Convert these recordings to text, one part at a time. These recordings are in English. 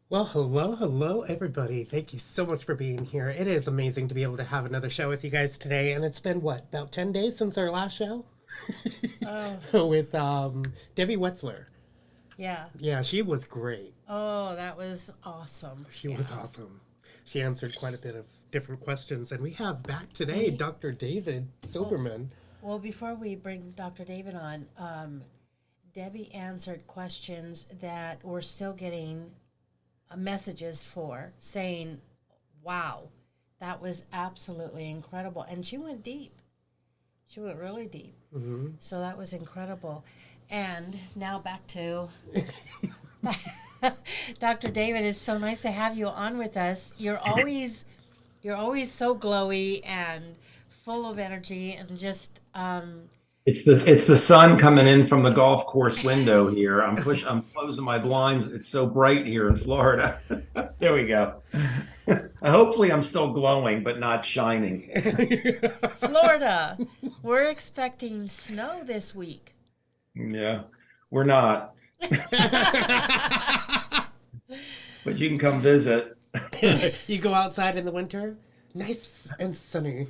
Well, hello, everybody. Thank you so much for being here. It is amazing to be able to have another show with you guys today. And it's been, what, about 10 days since our last show? Oh, With Debbie Wetzler. yeah. Yeah, she was great. Oh, that was awesome. She was Yeah. awesome. She answered quite a bit of different questions. And we have back today We, Dr. David well, Silverman. well, before we bring Dr. David on, Debbie answered questions that we're still getting messages for saying, wow, that was absolutely incredible. And she went deep. She went really deep. Hmm. So that was incredible. And now back to Dr. David. It's so nice to have you on with us. You're always so glowy and full of energy and just It's the sun coming in from the golf course window here. I'm closing my blinds. It's so bright here in Florida. There we go. Hopefully I'm still glowing, but not shining. Florida. We're expecting snow this week. Yeah, we're not, but you can come visit. You go outside in the winter, nice and sunny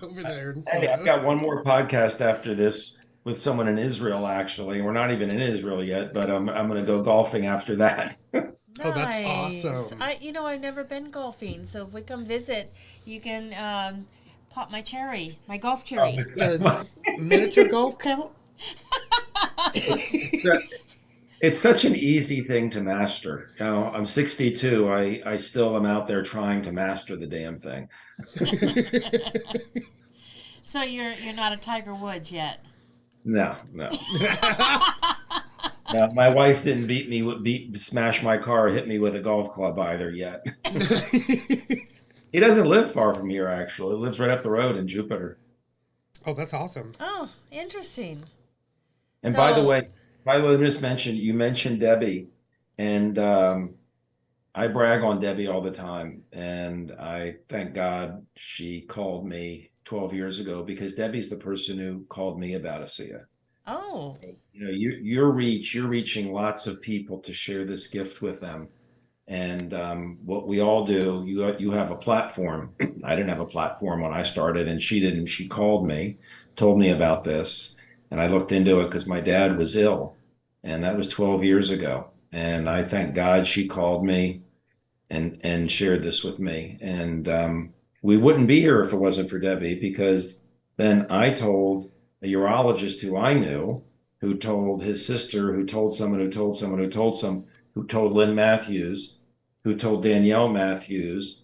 over there in Hey, I've Florida. got one more podcast after this with someone in Israel, actually. We're not even in Israel yet, but I'm going to go golfing after that. Oh, that's Nice. awesome. I've never been golfing, so if we come visit, you can pop my cherry, my golf Oh, cherry. Does miniature golf count? it's such an easy thing to master. You know, I'm 62. I still am out there trying to master the damn thing. So you're not a Tiger Woods yet. No, no. No, my wife didn't smash my car, hit me with a golf club either yet. He doesn't live far from here, actually. He lives right up the road in Jupiter. Oh, that's awesome. Oh, interesting. And So, by the way, just mentioned you mentioned Debbie, and I brag on Debbie all the time, and I thank God she called me 12 years ago because Debbie's the person who called me about ASEA. oh, You know, you're reaching lots of people to share this gift with them. And what we all do, you have a platform. I didn't have a platform when I started, and she didn't. She called me, told me about this, and I looked into it because my dad was ill, and that was 12 years ago. And I thank God she called me and shared this with me. And we wouldn't be here if it wasn't for Debbie, because then I told a urologist who I knew, who told his sister, who told someone, who told someone, who told some, who told Lynn Matthews, who told Danielle Matthews,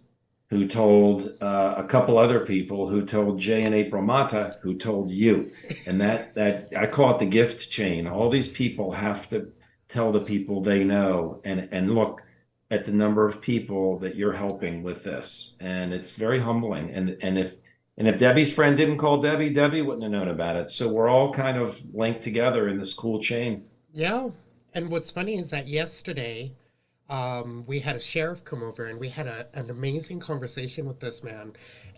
who told a couple other people, who told Jay and April Mata, who told you. And that I call it the gift chain. All these people have to tell the people they know, and look at the number of people that you're helping with this. And it's very humbling. And if Debbie's friend didn't call Debbie, Debbie wouldn't have known about it. So we're all kind of linked together in this cool chain. Yeah. And what's funny is that yesterday, we had a sheriff come over and we had an amazing conversation with this man.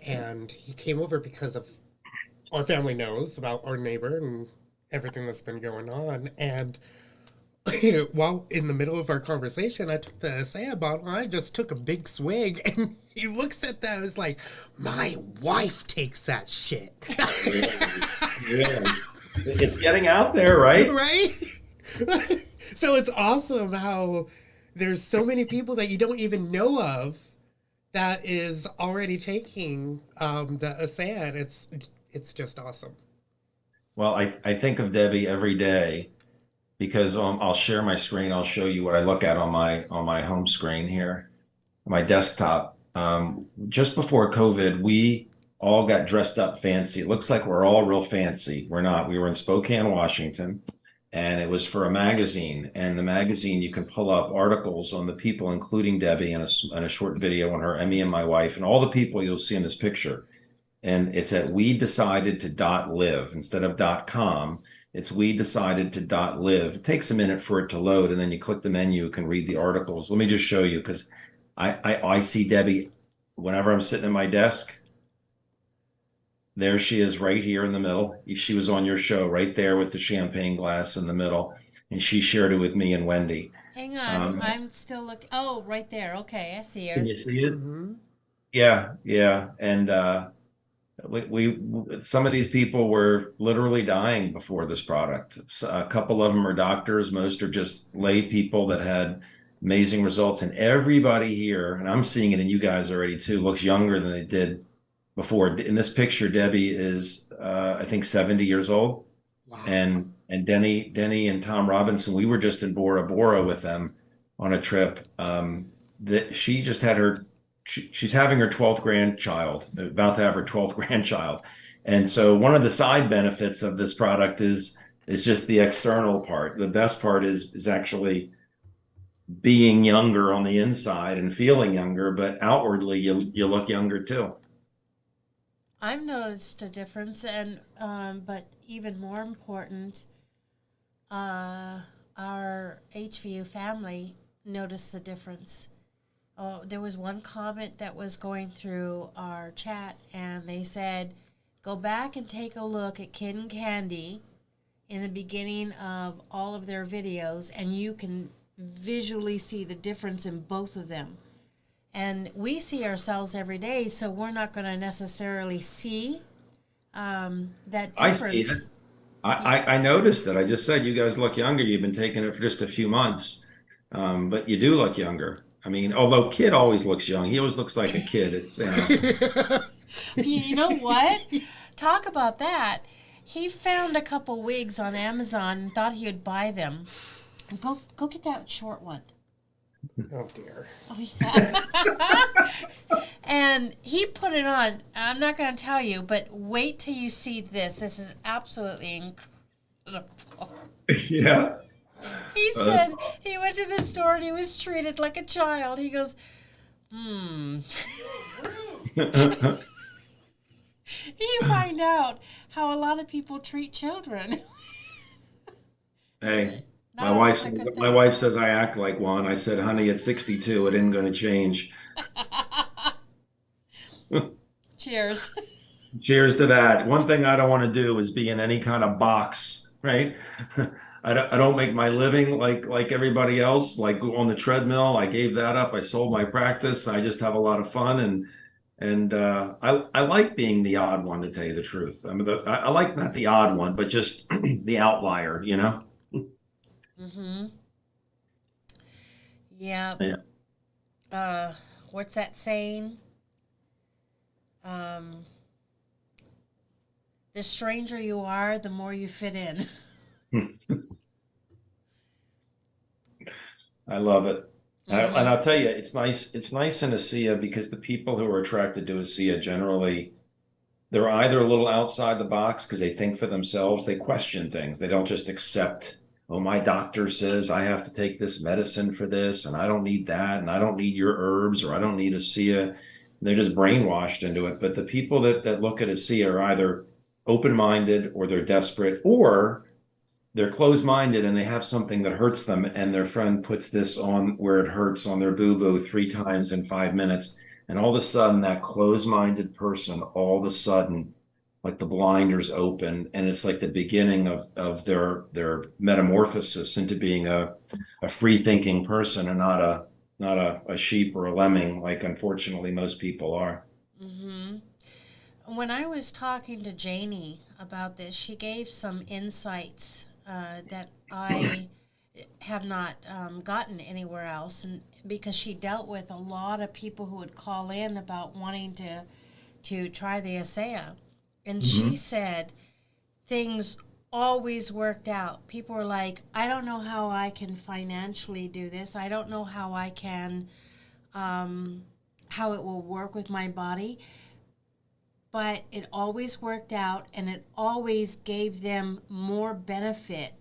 And he came over because of our family knows about our neighbor and everything that's been going on. And while in the middle of our conversation, I took the Saya bottle and I just took a big swig. And he looks at that and is like, my wife takes that shit. Really? It's getting out there, right? Right? So it's awesome how there's so many people that you don't even know of that is already taking the ASEAN. It's just awesome. Well, I think of Debbie every day because I'll share my screen. I'll show you what I look at on my home screen here, my desktop. Just before COVID, we all got dressed up fancy. It looks like we're all real fancy. We're not. We were in Spokane, Washington, and it was for a magazine. And the magazine, you can pull up articles on the people, including Debbie, and a short video on her, me and my wife, and all the people you'll see in this picture. And it's at we decided to .live instead of .com. It's we decided to .live. It takes a minute for it to load, and then you click the menu, you can read the articles. Let me just show you, because I see Debbie whenever I'm sitting at my desk. There she is right here in the middle. She was on your show right there with the champagne glass in the middle, and she shared it with me and Wendy. Hang on, I'm still looking. Oh, right there. Okay, I see Can her. you see it? Mm-hmm. Yeah, yeah. And we some of these people were literally dying before this product. A couple of them are doctors, most are just lay people that had amazing results. And everybody here, and I'm seeing it in you guys already too, looks younger than they did before. In this picture, Debbie is I think 70 years old. Wow. And Denny and Tom Robinson, we were just in Bora Bora with them on a trip. That she just had she's having her 12th grandchild, about to have her 12th grandchild. And so one of the side benefits of this product is just the external part. The best part is actually being younger on the inside and feeling younger, but outwardly you look younger too. I've noticed a difference, and but even more important, our HVU family noticed the difference. Oh, there was one comment that was going through our chat, and they said, "Go back and take a look at Kid and Candy in the beginning of all of their videos, and you can visually see the difference in both of them." And we see ourselves every day, so we're not going to necessarily see that I see it. difference. I noticed it. I just said you guys look younger. You've been taking it for just a few months, but you do look younger. I mean, although Kid always looks young, he always looks like a kid. It's You know what? Talk about that. He found a couple wigs on Amazon and thought he would buy them. Go get that short one. Oh dear. Oh, yeah. And he put it on. I'm not going to tell you, but wait till you see this. This is absolutely incredible. yeah. He said he went to the store and he was treated like a child. He goes, You find out how a lot of people treat children. Hey, Not my always a good my thing. wife says I act like one. I said, honey, at 62, it ain't going to change. Cheers. Cheers to that. One thing I don't want to do is be in any kind of box, right? I don't make my living like everybody else, like on the treadmill. I gave that up. I sold my practice. I just have a lot of fun and I like being the odd one, to tell you the truth. I mean, I like not the odd one, but just the outlier, you know? Mm-hmm. Yeah. Yeah. What's that saying? Um, the stranger you are, the more you fit in. I love it. And Mm-hmm. I'll tell you, it's nice. It's nice in ASEA because the people who are attracted to ASEA generally, they're either a little outside the box because they think for themselves, they question things. They don't just accept, oh, my doctor says I have to take this medicine for this, and I don't need that, and I don't need your herbs, or I don't need ASEA. They're just brainwashed into it. But the people that look at ASEA are either open-minded, or they're desperate, or they're closed-minded and they have something that hurts them, and their friend puts this on where it hurts on their boo-boo 3 times in 5 minutes, and all of a sudden that closed-minded person, all of a sudden, like the blinders open, and it's like the beginning of their metamorphosis into being a free thinking person, and not a sheep or a lemming, like unfortunately most people are. Mm-hmm. When I was talking to Janie about this, she gave some insights that I have not gotten anywhere else, and because she dealt with a lot of people who would call in about wanting to try the ASEA, and she Mhm. said things always worked out. People were like, "I don't know how I can financially do this. I don't know how I can, how it will work with my body." But it always worked out, and it always gave them more benefit,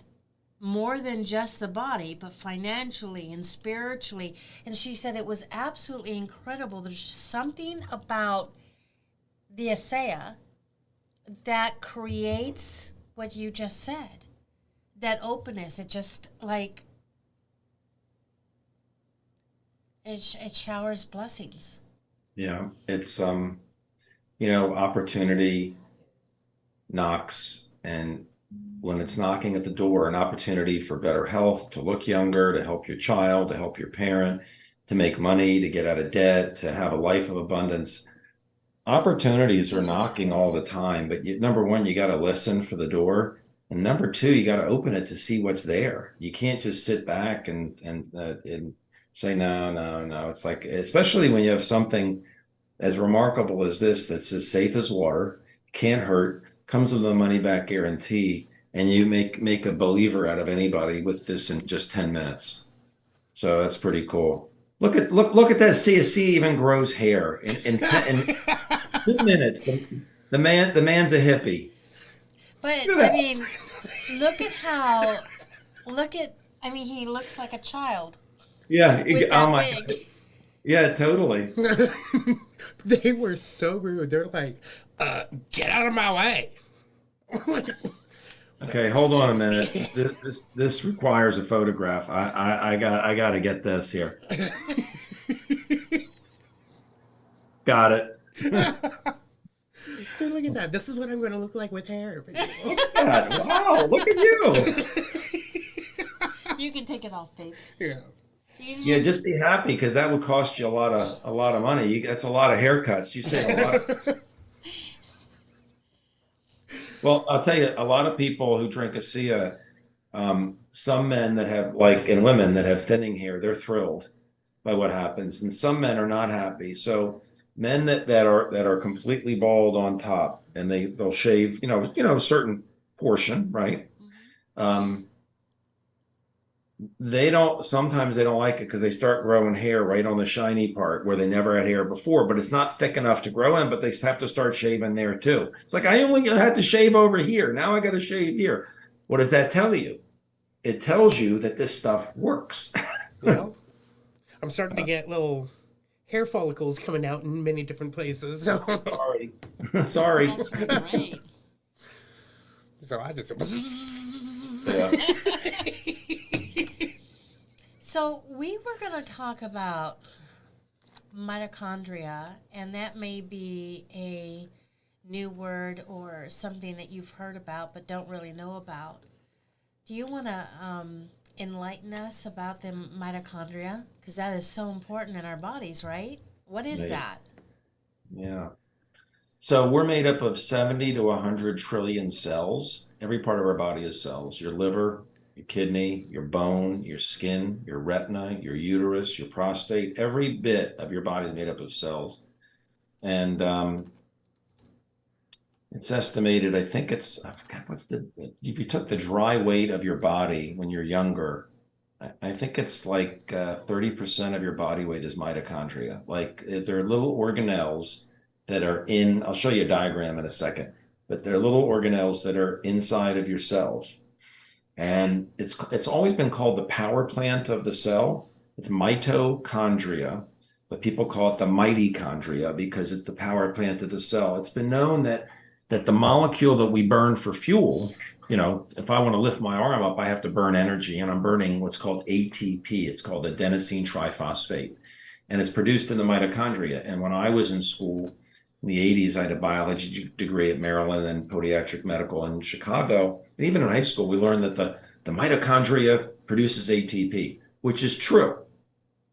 more than just the body, but financially and spiritually. And she said it was absolutely incredible. There's something about the ASEA that creates what you just said, that openness. It just like it showers blessings. Yeah, it's opportunity knocks, and when it's knocking at the door, an opportunity for better health, to look younger, to help your child, to help your parent, to make money, to get out of debt, to have a life of abundance. Opportunities are knocking all the time, but number one, you got to listen for the door. And number two, you got to open it to see what's there. You can't just sit back and say, no, no, no. It's like, especially when you have something as remarkable as this, that's as safe as water, can't hurt, comes with a money back guarantee, and you make a believer out of anybody with this in just 10 minutes. So that's pretty cool. Look at that. See even grows hair in 2 minutes. The man's a hippie. But I mean, I mean, he looks like a child. Yeah. With Oh that my wig. God. Yeah, totally. They were so rude. They're like, get out of my way. Okay, hold on a minute. This requires a photograph. I got to get this here. Got it. So look at that. This is what I'm going to look like with hair. God, wow, look at you. You can take it off, babe. Yeah. Yeah, just be happy because that would cost you a lot of money. That's a lot of haircuts. You say a lot. Well, I'll tell you, a lot of people who drink ASEA, some men that have and women that have thinning hair, they're thrilled by what happens, and some men are not happy. So men that are completely bald on top and they'll shave, a certain portion, right? Sometimes they don't like it because they start growing hair right on the shiny part where they never had hair before, but it's not thick enough to grow in, but they have to start shaving there too. It's like, I only had to shave over here. Now I got to shave here. What does that tell you? It tells you that this stuff works. Well, I'm starting to get little hair follicles coming out in many different places. So, Sorry. That's right. so I just. Yeah. So we were going to talk about mitochondria, and that may be a new word or something that you've heard about but don't really know about. Do you want to enlighten us about the mitochondria? Because that is so important in our bodies, right? What is that? Yeah. So we're made up of 70 to 100 trillion cells. Every part of our body is cells. Your liver, your kidney, your bone, your skin, your retina, your uterus, your prostate. Every bit of your body is made up of cells. And it's estimated, I forgot if you took the dry weight of your body when you're younger, I think it's like 30% of your body weight is mitochondria. Like they're little organelles that are I'll show you a diagram in a second, but they're little organelles that are inside of your cells. And it's always been called the power plant of the cell. It's mitochondria, but people call it the mitochondria because it's the power plant of the cell. It's been known that the molecule that we burn for fuel, if I want to lift my arm up, I have to burn energy, and I'm burning what's called ATP. It's called adenosine triphosphate, and it's produced in the mitochondria. And when I was in school in the 80s, I had a biology degree at Maryland and podiatric medical in Chicago. And even in high school, we learned that the mitochondria produces ATP, which is true.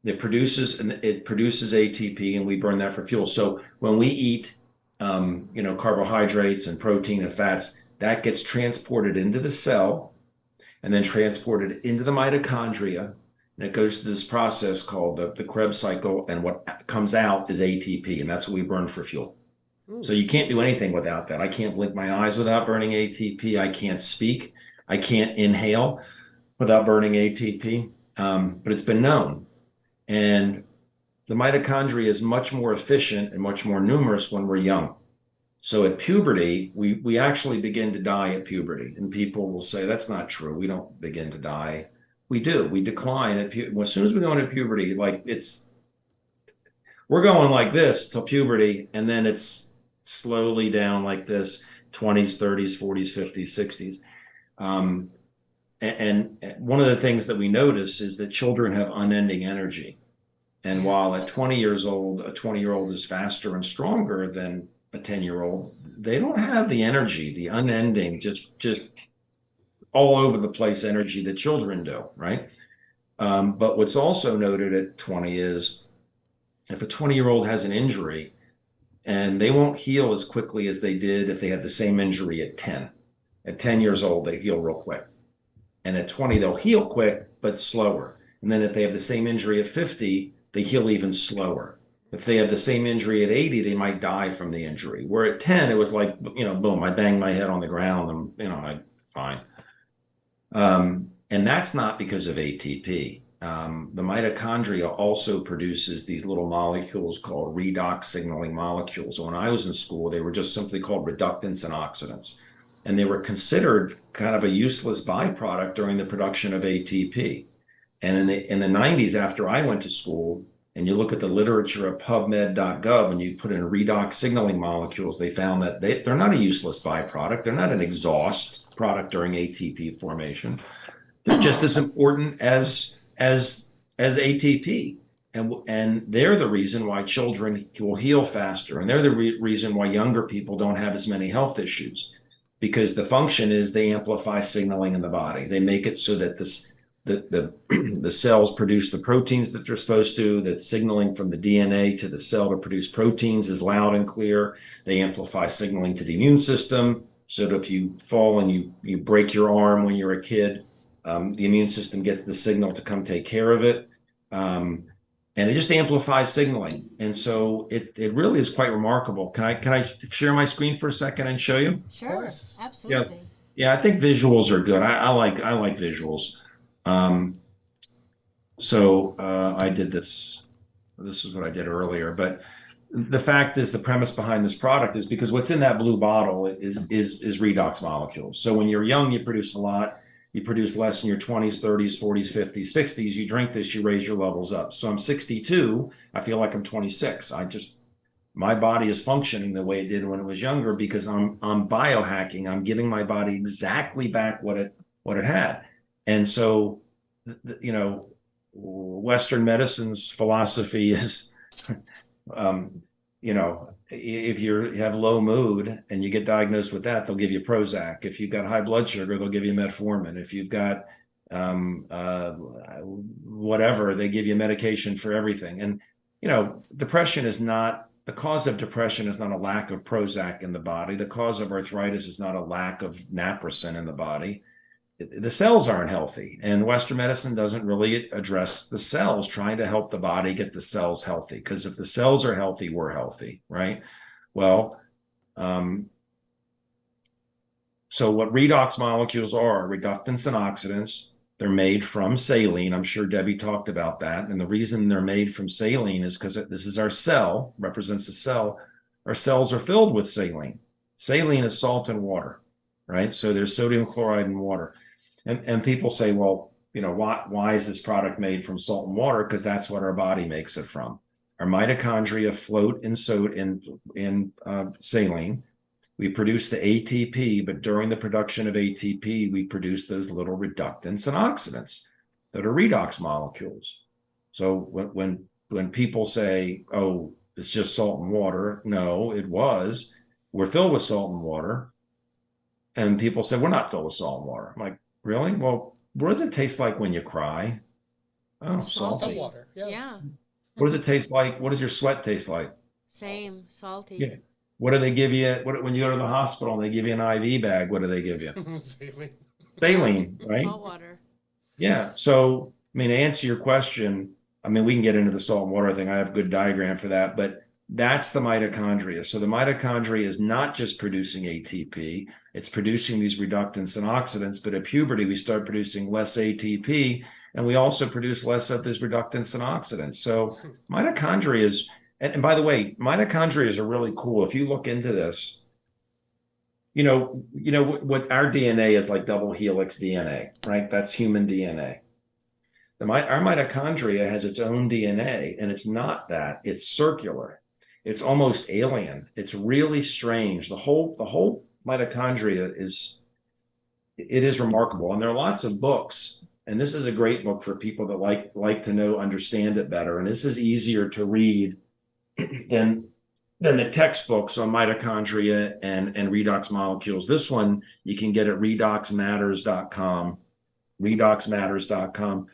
It produces ATP, and we burn that for fuel. So when we eat, carbohydrates and protein and fats, that gets transported into the cell and then transported into the mitochondria. And it goes through this process called the Krebs cycle. And what comes out is ATP, and that's what we burn for fuel. Ooh. So you can't do anything without that. I can't blink my eyes without burning ATP. I can't speak. I can't inhale without burning ATP. But it's been known. And the mitochondria is much more efficient and much more numerous when we're young. So at puberty, we actually begin to die at puberty. And people will say, that's not true. We don't begin to die. We do. We decline at puberty. As soon as we go into puberty, we're going like this till puberty, and then it's slowly down like this, 20s, 30s, 40s, 50s, 60s. And one of the things that we notice is that children have unending energy. And while at 20 years old, a 20-year-old is faster and stronger than a 10-year-old, they don't have the energy, the unending, just all over the place energy that children do, right? But what's also noted at 20 is if a 20-year-old has an injury and they won't heal as quickly as they did if they had the same injury at 10. At 10 years old, they heal real quick. And at 20, they'll heal quick, but slower. And then if they have the same injury at 50, they heal even slower. If they have the same injury at 80, they might die from the injury. Where at 10, it was like, boom, I banged my head on the ground and, I'm fine. And that's not because of ATP. The mitochondria also produces these little molecules called redox signaling molecules. When I was in school, they were just simply called reductants and oxidants. And they were considered kind of a useless byproduct during the production of ATP. And in the 90s, after I went to school, and you look at the literature of PubMed.gov and you put in redox signaling molecules, they found that they're not a useless byproduct. They're not an exhaust product during ATP formation. They're just as important as ATP. And they're the reason why children will heal faster. And they're the reason why younger people don't have as many health issues, because the function is they amplify signaling in the body. They make it so that the cells produce the proteins that they're supposed to. The signaling from the DNA to the cell to produce proteins is loud and clear. They amplify signaling to the immune system, so that if you fall and you break your arm when you're a kid, the immune system gets the signal to come take care of it. And it just amplifies signaling. And so it really is quite remarkable. Can I share my screen for a second and show you? Sure, absolutely. Yeah, I think visuals are good. I like visuals. I did this. This is what I did earlier. But the fact is, the premise behind this product is because what's in that blue bottle is redox molecules. So when you're young, you produce a lot. You produce less in your 20s, 30s, 40s, 50s, 60s. You drink this, you raise your levels up. So I'm 62. I feel like I'm 26. My body is functioning the way it did when it was younger because I'm biohacking. I'm giving my body exactly back what it had. And so, Western medicine's philosophy is, if you have low mood and you get diagnosed with that, they'll give you Prozac. If you've got high blood sugar, they'll give you metformin. If you've got whatever, they give you medication for everything. And, depression is not, the cause of depression is not a lack of Prozac in the body. The cause of arthritis is not a lack of naproxen in the body. The cells aren't healthy, and Western medicine doesn't really address the cells, trying to help the body get the cells healthy. Because if the cells are healthy, we're healthy, right? Well, so what redox molecules are reductants and oxidants. They're made from saline. I'm sure Debbie talked about that. And the reason they're made from saline is because this is our cell, represents a cell. Our cells are filled with saline. Saline is salt and water, right? So there's sodium chloride in water. And people say, well, why is this product made from salt and water? Because that's what our body makes it from. Our mitochondria float in saline. We produce the ATP, but during the production of ATP, we produce those little reductants and oxidants that are redox molecules. So when people say, oh, it's just salt and water, no, we're filled with salt and water. And people say, we're not filled with salt and water. I'm like, really? Well, what does it taste like when you cry? Oh, salty. Water. Yeah. What does it taste like? What does your sweat taste like? Same, salty. Yeah. What do they give you? When you go to the hospital and they give you an IV bag, what do they give you? Saline, right? Salt water. Yeah. So, to answer your question, we can get into the salt and water thing. I have a good diagram for that, but that's the mitochondria. So the mitochondria is not just producing ATP, it's producing these reductants and oxidants, but at puberty, we start producing less ATP, and we also produce less of these reductants and oxidants. So mitochondria is, and by the way, mitochondria are really cool. If you look into this, what our DNA is like double helix DNA, right? That's human DNA. Our mitochondria has its own DNA, and it's not that. It's circular. It's almost alien. It's really strange. The whole mitochondria is remarkable. And there are lots of books, and this is a great book for people that like to understand it better. And this is easier to read than Then the textbooks on mitochondria and redox molecules. This one you can get at redoxmatters.com, redoxmatters.com.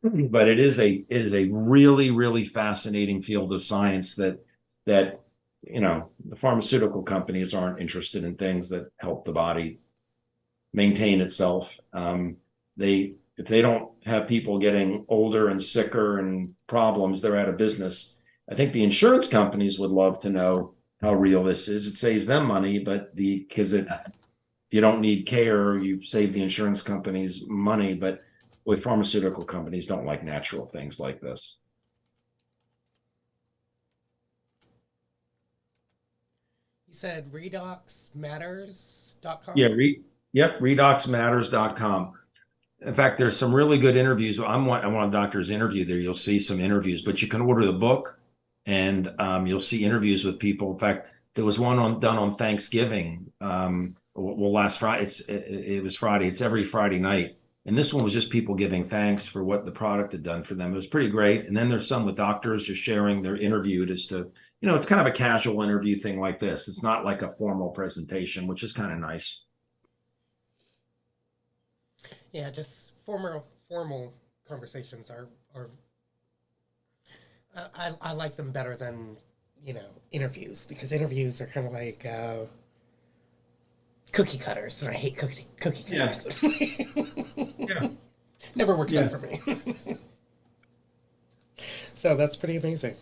But it is a really, really fascinating field of science that the pharmaceutical companies aren't interested in things that help the body maintain itself. If they don't have people getting older and sicker and problems, they're out of business. I think the insurance companies would love to know how real this is. It saves them money, but if you don't need care, you save the insurance companies money. But with pharmaceutical companies, don't like natural things like this. You said redoxmatters.com? Yeah, redoxmatters.com. In fact, there's some really good interviews. I want a doctor's interview there. You'll see some interviews, but you can order the book, and you'll see interviews with people. In fact, there was one done on Thanksgiving. Last Friday. It was Friday. It's every Friday night, and this one was just people giving thanks for what the product had done for them. It was pretty great. And then there's some with doctors just sharing their interviewed as to, it's kind of a casual interview thing like this. It's not like a formal presentation, which is kind of nice. Yeah, just formal conversations are I like them better than interviews, because interviews are kind of like cookie cutters, and I hate cookie cutters. Yeah. Never works out for me. So that's pretty amazing.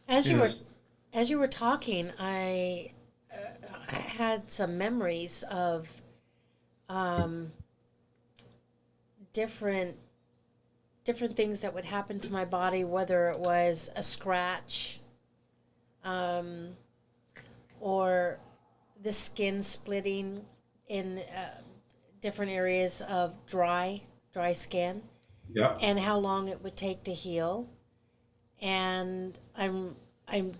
As you were talking, I had some memories of different things that would happen to my body, whether it was a scratch, or the skin splitting in different areas of dry skin, and how long it would take to heal. And I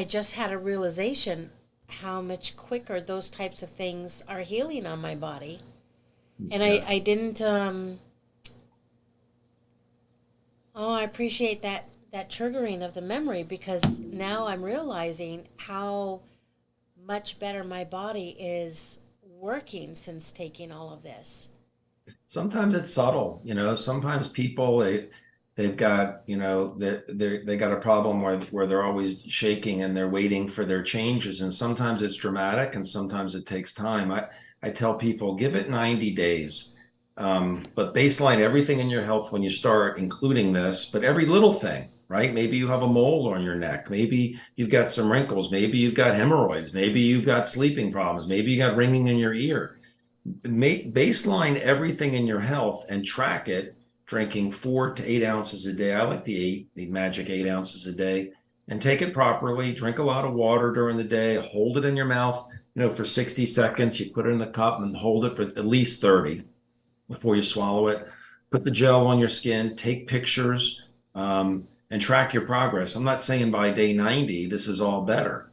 just had a realization how much quicker those types of things are healing on my body. And I didn't I appreciate that triggering of the memory, because now I'm realizing how much better my body is working since taking all of this. Sometimes it's subtle, sometimes people, they've got, they got a problem where they're always shaking and they're waiting for their changes. And sometimes it's dramatic and sometimes it takes time. I tell people, give it 90 days. But baseline everything in your health when you start, including this, but every little thing, right? Maybe you have a mole on your neck. Maybe you've got some wrinkles. Maybe you've got hemorrhoids. Maybe you've got sleeping problems. Maybe you got ringing in your ear. Baseline everything in your health and track it, drinking 4 to 8 ounces a day. I like the magic 8 ounces a day, and take it properly. Drink a lot of water during the day. Hold it in your mouth, for 60 seconds. You put it in the cup and hold it for at least 30 before you swallow it. Put the gel on your skin, take pictures, and track your progress. I'm not saying by day 90, this is all better.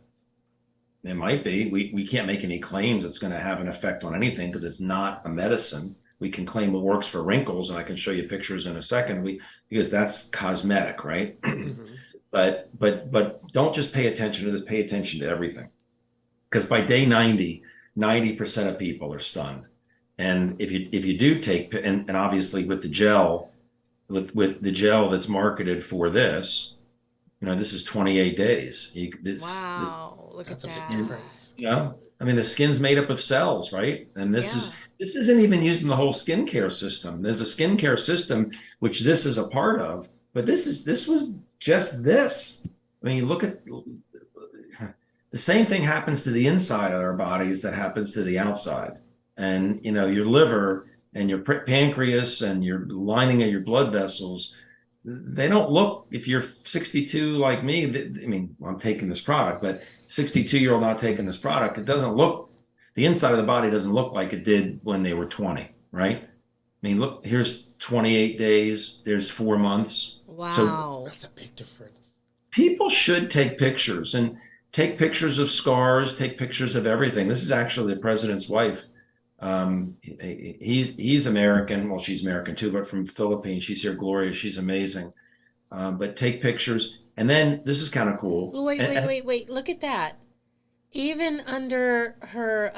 It might be. We can't make any claims it's going to have an effect on anything because it's not a medicine. We can claim it works for wrinkles, and I can show you pictures in a second, because that's cosmetic, right? Mm-hmm. But don't just pay attention to this, pay attention to everything. Because by day 90% of people are stunned. And if you do take, and obviously with the gel, with the gel that's marketed for this, this is 28 days. Wow, look at that. Difference. I mean, the skin's made up of cells, right? And this isn't even used in the whole skincare system. There's a skincare system, which this is a part of, but this was just this. I mean, you look at the same thing happens to the inside of our bodies that happens to the outside. And, your liver and your pancreas and your lining of your blood vessels, they don't look, if you're 62 like me, I'm taking this product, but 62-year-old not taking this product, it doesn't look, the inside of the body doesn't look like it did when they were 20, right? Look, here's 28 days, there's 4 months. Wow. So that's a big difference. People should take pictures of scars, take pictures of everything. This is actually the president's wife. He's American. Well, she's American too, but from Philippines. She's here, Gloria. She's amazing. But take pictures. And then this is kind of cool. Wait. Look at that. Even under her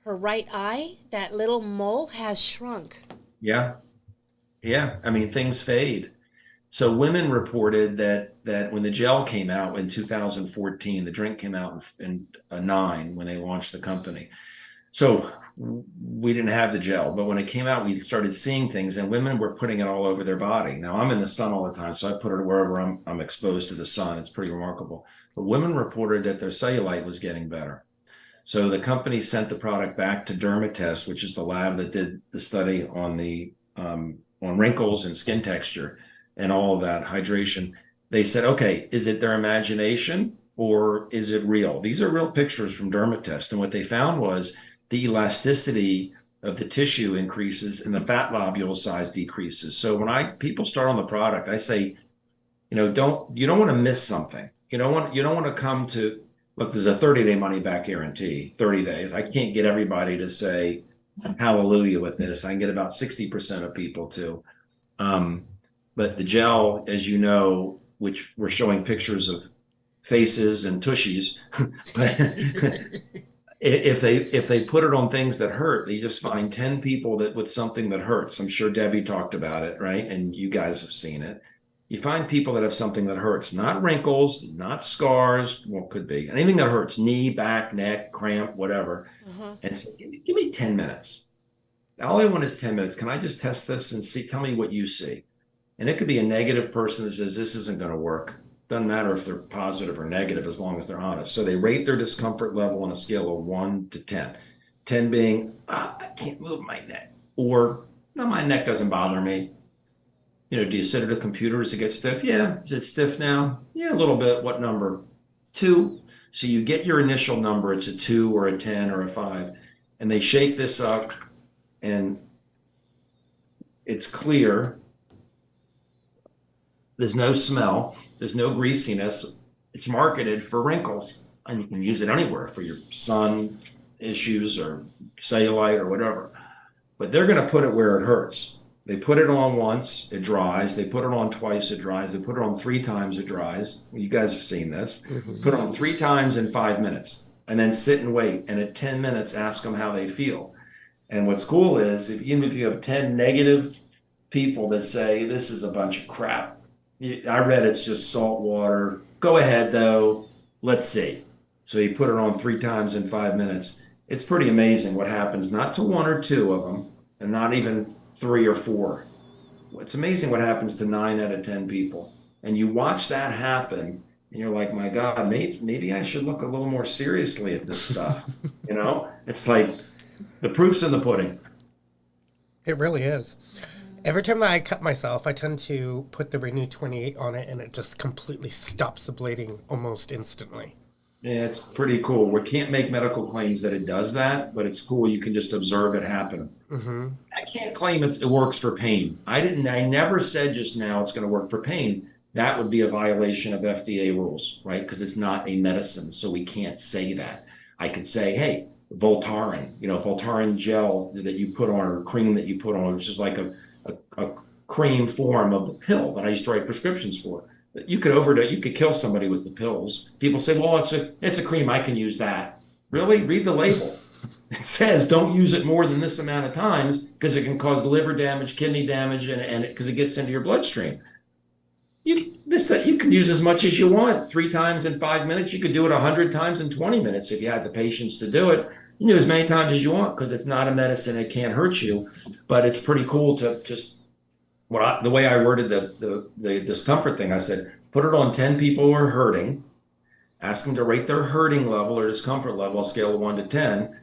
right eye, that little mole has shrunk. Yeah. Yeah. I mean, things fade. So women reported that when the gel came out in 2014, the drink came out in nine when they launched the company. So we didn't have the gel, but when it came out, we started seeing things, and women were putting it all over their body. Now I'm in the sun all the time, so I put it wherever I'm exposed to the sun. It's pretty remarkable. But women reported that their cellulite was getting better. So the company sent the product back to Dermatest, which is the lab that did the study on the on wrinkles and skin texture and all of that hydration. They said, okay, is it their imagination or is it real? These are real pictures from Dermatest, and what they found was the elasticity of the tissue increases and the fat lobule size decreases. So when people start on the product, I say, you don't want to miss something. You don't want to come to look. There's a 30-day money back guarantee. 30 days. I can't get everybody to say hallelujah with this. I can get about 60% of people to. But the gel, as you know, which we're showing pictures of faces and tushies, but if they put it on things that hurt, they just find 10 people that with something that hurts. I'm sure Debbie talked about it, right? And you guys have seen it. You find people that have something that hurts, not wrinkles, not scars, well, could be anything that hurts, knee, back, neck, cramp, whatever. And say, give me 10 minutes. All I want is 10 minutes. Can I just test this and tell me what you see? And it could be a negative person that says, this isn't going to work. Doesn't matter if they're positive or negative as long as they're honest. So they rate their discomfort level on a scale of 1 to 10. 10 being, I can't move my neck. Or, no, my neck doesn't bother me. Do you sit at a computer? Does it get stiff? Yeah. Is it stiff now? Yeah, a little bit. What number? 2. So you get your initial number. It's a 2 or a 10 or a 5. And they shake this up and it's clear. There's no smell. There's no greasiness. It's marketed for wrinkles. And you can use it anywhere for your sun issues or cellulite or whatever. But they're going to put it where it hurts. They put it on once, it dries. They put it on twice, it dries. They put it on 3 times, it dries. You guys have seen this. Put it on 3 times in 5 minutes and then sit and wait. And at 10 minutes, ask them how they feel. And what's cool is even if you have 10 negative people that say, this is a bunch of crap. I read it's just salt water. Go ahead, though. Let's see. So you put it on 3 times in 5 minutes. It's pretty amazing what happens, not to 1 or 2 of them, and not even 3 or 4. It's amazing what happens to 9 out of 10 people. And you watch that happen, and you're like, my God, maybe I should look a little more seriously at this stuff. It's like the proof's in the pudding. It really is. Every time that I cut myself, I tend to put the Renew 28 on it, and it just completely stops the bleeding almost instantly. Yeah, it's pretty cool. We can't make medical claims that it does that, but it's cool. You can just observe it happen. I can't claim it works for pain. I never said just now it's going to work for pain. That would be a violation of FDA rules, right? Because it's not a medicine, so we can't say that. I could say, hey, Voltaren, Voltaren gel that you put on or cream that you put on, which is like a cream form of the pill that I used to write prescriptions for. You could kill somebody with the pills. People say, well, it's a cream, I can use that. Really? Read the label. It says don't use it more than this amount of times because it can cause liver damage, kidney damage, and because it gets into your bloodstream. You can use as much as you want. 3 times in 5 minutes. You could do it 100 times in 20 minutes if you had the patience to do it. You can do as many times as you want because it's not a medicine. It can't hurt you, but it's pretty cool to just the way I worded the discomfort thing. I said, put it on 10 people who are hurting, ask them to rate their hurting level or discomfort level on a scale of 1 to 10,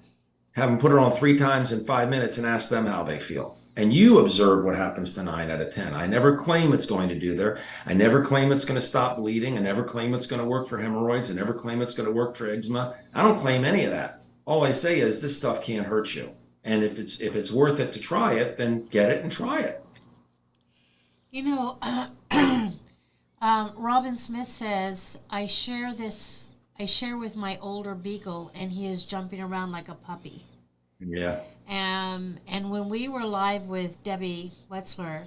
have them put it on 3 times in 5 minutes and ask them how they feel. And you observe what happens to 9 out of 10. I never claim it's going to do there. I never claim it's going to stop bleeding. I never claim it's going to work for hemorrhoids. I never claim it's going to work for eczema. I don't claim any of that. All I say is this stuff can't hurt you. And if it's worth it to try it, then get it and try it. Robin Smith says, I share with my older beagle, and he is jumping around like a puppy. Yeah. And when we were live with Debbie Wetzler,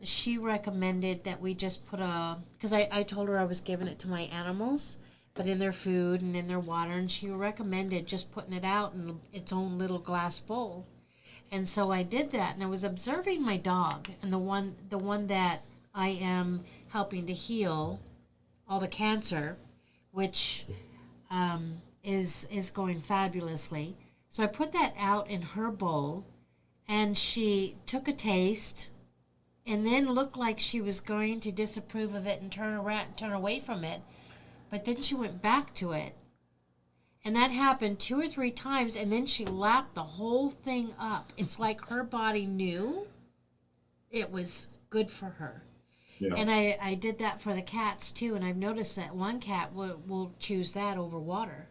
she recommended that we just put because I told her I was giving it to my animals, but in their food and in their water, and she recommended just putting it out in its own little glass bowl. And so I did that, and I was observing my dog, and the one that I am helping to heal all the cancer, which is going fabulously. So I put that out in her bowl, and she took a taste, and then looked like she was going to disapprove of it and turn away from it. But then she went back to it. And that happened 2 or 3 times, and then she lapped the whole thing up. It's like her body knew it was good for her. Yeah. And I did that for the cats too, and I've noticed that one cat will choose that over water.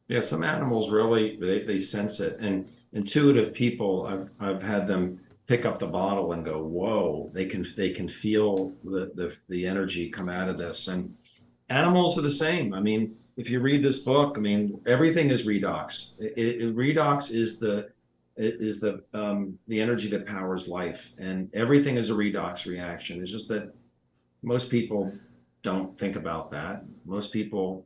Yeah, some animals really they sense it, and intuitive people, I've had them pick up the bottle and go, whoa, they can feel the energy come out of this. And animals are the same. I mean, if you read this book, I mean, everything is redox. Redox is the energy that powers life, and everything is a redox reaction. It's just that most people don't think about that. Most people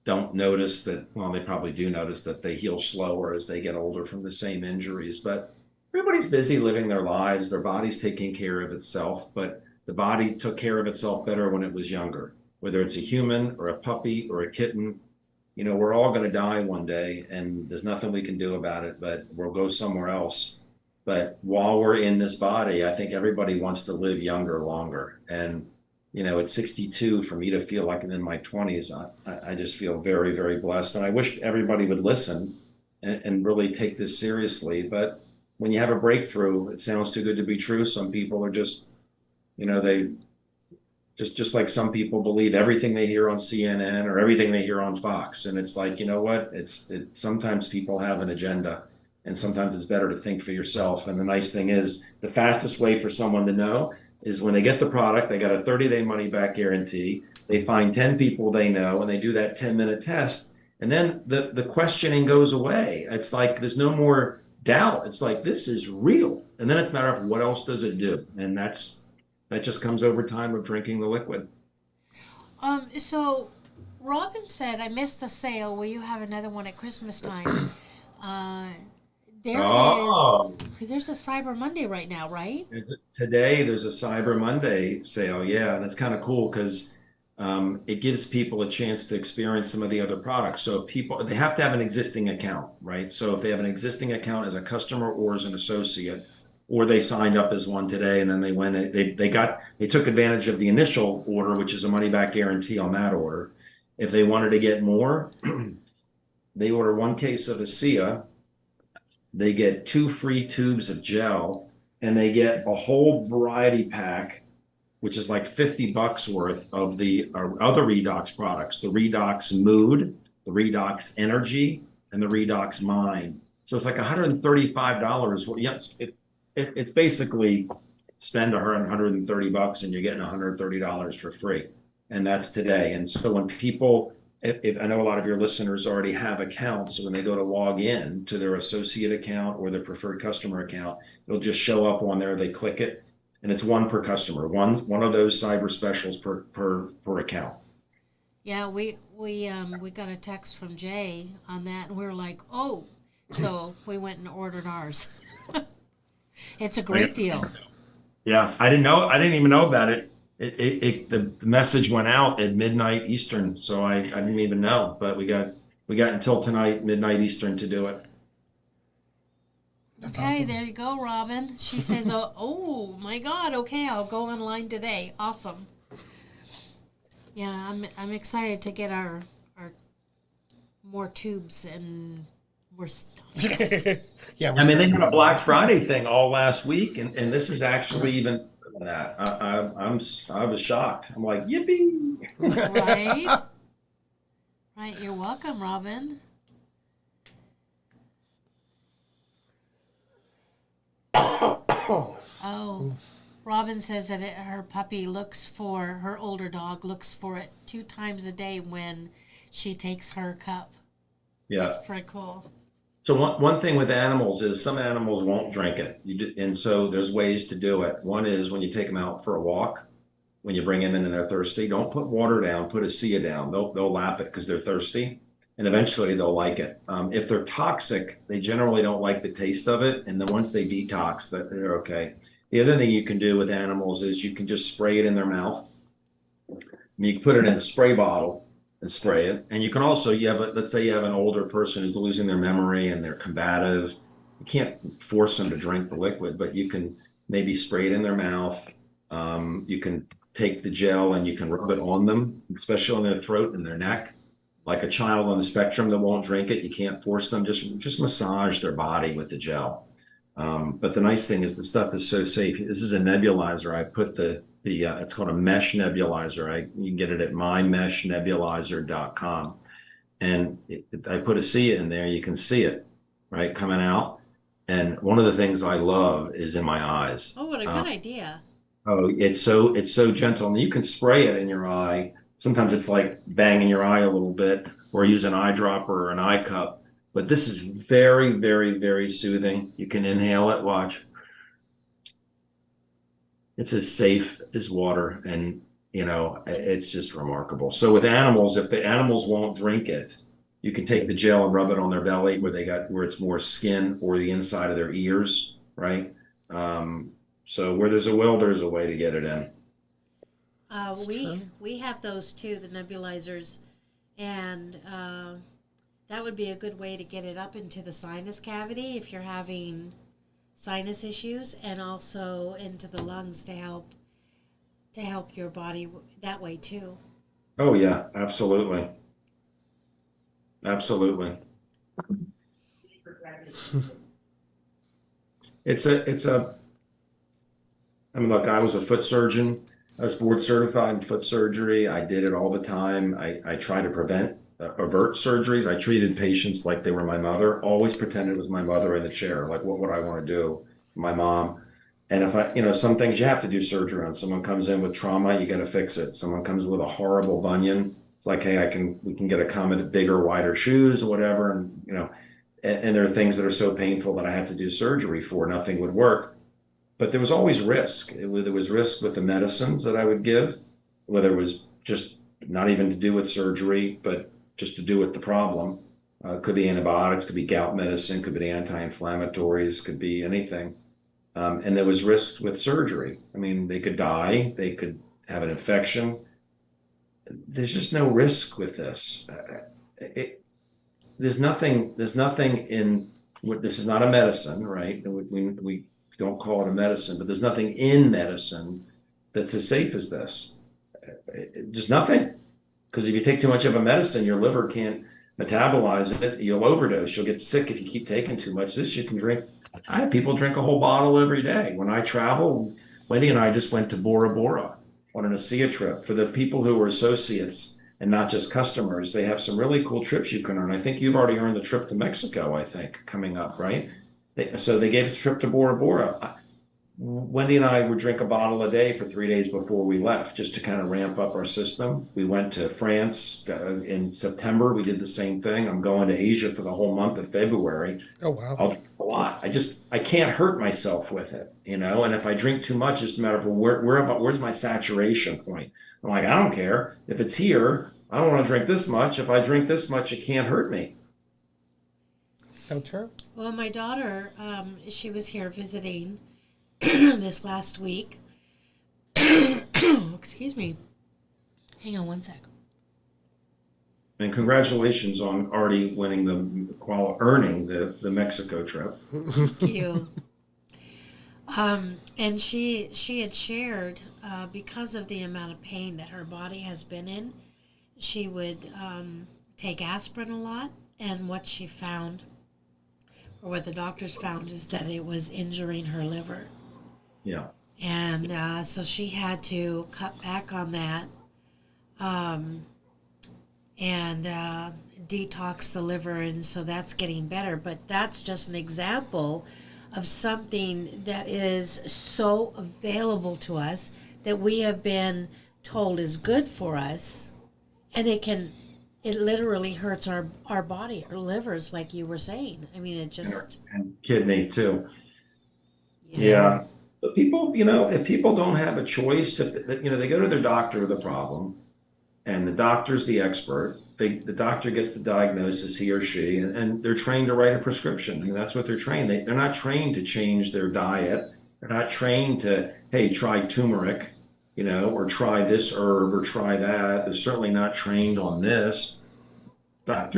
don't notice that. Well, they probably do notice that they heal slower as they get older from the same injuries, but everybody's busy living their lives. Their body's taking care of itself, but the body took care of itself better when it was younger. Whether it's a human or a puppy or a kitten, you know, we're all going to die one day, and there's nothing we can do about it, but we'll go somewhere else. But while we're in this body, I think everybody wants to live younger, longer. And, you know, at 62, for me to feel like I'm in my 20s, I just feel very, very blessed. And I wish everybody would listen and really take this seriously. But when you have a breakthrough, it sounds too good to be true. Some people are just, you know, they just like some people believe everything they hear on CNN or everything they hear on Fox. And it's like, you know what, sometimes people have an agenda, and sometimes it's better to think for yourself. And the nice thing is, the fastest way for someone to know is when they get the product, they got a 30-day money back guarantee. They find 10 people they know, and they do that 10-minute test. And then the questioning goes away. It's like, there's no more doubt. It's like, this is real. And then it's a matter of what else does it do? And that just comes over time of drinking the liquid. So Robin said, I missed the sale. Will you have another one at Christmas time? There's a Cyber Monday right now, right? Today there's a Cyber Monday sale, yeah, and it's kind of cool because it gives people a chance to experience some of the other products. So they have to have an existing account, right? So if they have an existing account as a customer or as an associate, or they signed up as one today, and then they took advantage of the initial order, which is a money back guarantee on that order. If they wanted to get more, they order 1 case of ASEA, they get 2 free tubes of gel, and they get a whole variety pack, which is like $50 worth of the other Redox products, the Redox Mood, the Redox Energy, and the Redox Mind. So it's like $135. Well, yes, it's basically spend $130 and you're getting $130 for free. And that's today. And so when people, if I know a lot of your listeners already have accounts, so when they go to log in to their associate account or their preferred customer account, it'll just show up on there. They click it, and it's 1 per customer, one of those cyber specials per account. Yeah, we got a text from Jay on that, and we were like, oh, so we went and ordered ours. It's a great deal. Yeah, I didn't even know about it. The message went out at midnight Eastern, so I didn't even know. But we got until tonight, midnight Eastern, to do it. That's okay, awesome. There you go, Robin. She says, "Oh my God, okay, I'll go online today." Awesome. Yeah, I'm excited to get our more tubes and more stuff. Yeah, I mean, they had a Black Friday thing all last week, and this is actually even better than that. I was shocked. I'm like, yippee! Right. Right. You're welcome, Robin. Oh, Robin says that her her older dog looks for it 2 times a day when she takes her cup. Yeah. That's pretty cool. So one thing with animals is some animals won't drink it. And so there's ways to do it. One is when you take them out for a walk, when you bring them in and they're thirsty, don't put water down, put a sea down. They'll lap it because they're thirsty, and eventually they'll like it. If they're toxic, they generally don't like the taste of it, and then once they detox, that they're okay. The other thing you can do with animals is you can just spray it in their mouth. You can put it in a spray bottle and spray it. And you can also, let's say you have an older person who's losing their memory and they're combative. You can't force them to drink the liquid, but you can maybe spray it in their mouth. You can take the gel and you can rub it on them, especially on their throat and their neck. Like a child on the spectrum that won't drink it, you can't force them. Just massage their body with the gel. But the nice thing is the stuff is so safe. This is a nebulizer. I put it's called a mesh nebulizer. You can get it at mymeshnebulizer.com. And I put a sea in there. You can see it, right, coming out. And one of the things I love is in my eyes. Oh, what a good idea. Oh, it's so gentle. And you can spray it in your eye. Sometimes it's like banging your eye a little bit, or use an eyedropper or an eye cup. But this is very, very, very soothing. You can inhale it, watch. It's as safe as water, and it's just remarkable. So with animals, if the animals won't drink it, you can take the gel and rub it on their belly where it's more skin, or the inside of their ears, right? So where there's a will, there's a way to get it in. We have those too, the nebulizers, and that would be a good way to get it up into the sinus cavity if you're having sinus issues, and also into the lungs to help your body that way too. Oh yeah, absolutely. I mean, look, I was a foot surgeon. I was board certified in foot surgery. I did it all the time. I try to avert surgeries. I treated patients like they were my mother, always pretended it was my mother in the chair. Like, what would I want to do? My mom. And some things you have to do surgery on. Someone comes in with trauma, you got to fix it. Someone comes with a horrible bunion. It's like, hey, we can get a bigger, wider shoes or whatever. And there are things that are so painful that I have to do surgery for. Nothing would work. But there was always risk. There was risk with the medicines that I would give, whether it was just not even to do with surgery, but just to do with the problem. Could be antibiotics, could be gout medicine, could be anti-inflammatories, could be anything. And there was risk with surgery. I mean, they could die, they could have an infection. There's just no risk with this. There's nothing in what this is not a medicine, right? We don't call it a medicine, but there's nothing in medicine that's as safe as this. Just nothing. Because if you take too much of a medicine, your liver can't metabolize it. You'll overdose. You'll get sick if you keep taking too much. This you can drink. I have people drink a whole bottle every day. When I travel, Wendy and I just went to Bora Bora on an ASEA trip. For the people who are associates and not just customers, they have some really cool trips you can earn. I think you've already earned the trip to Mexico, I think, coming up, right? So they gave us a trip to Bora Bora. Wendy and I would drink a bottle a day for 3 days before we left, just to kind of ramp up our system. We went to France in September. We did the same thing. I'm going to Asia for the whole month of February. Oh, wow. I'll drink a lot. I can't hurt myself with it, and if I drink too much, it's a matter of where's my saturation point. I'm like, I don't care. If it's here, I don't want to drink this much. If I drink this much, it can't hurt me. So true. Well, my daughter, she was here visiting this last week. Excuse me. Hang on one sec. And congratulations on already earning the Mexico trip. Thank you. And she had shared, because of the amount of pain that her body has been in, she would take aspirin a lot, and what she found, or what the doctors found, is that it was injuring her liver. Yeah. And so she had to cut back on that and detox the liver, and so that's getting better. But that's just an example of something that is so available to us that we have been told is good for us, and it can it literally hurts our body, our livers, like you were saying. I mean, it just, and kidney too. yeah. Yeah. But people, if people don't have a choice, if they go to their doctor with a problem, and the doctor's the expert. The doctor gets the diagnosis, he or she, and they're trained to write a prescription. I mean, that's what they're trained. They're not trained to change their diet. They're not trained to, hey, try turmeric, or try this herb or try that. They're certainly not trained on this. They're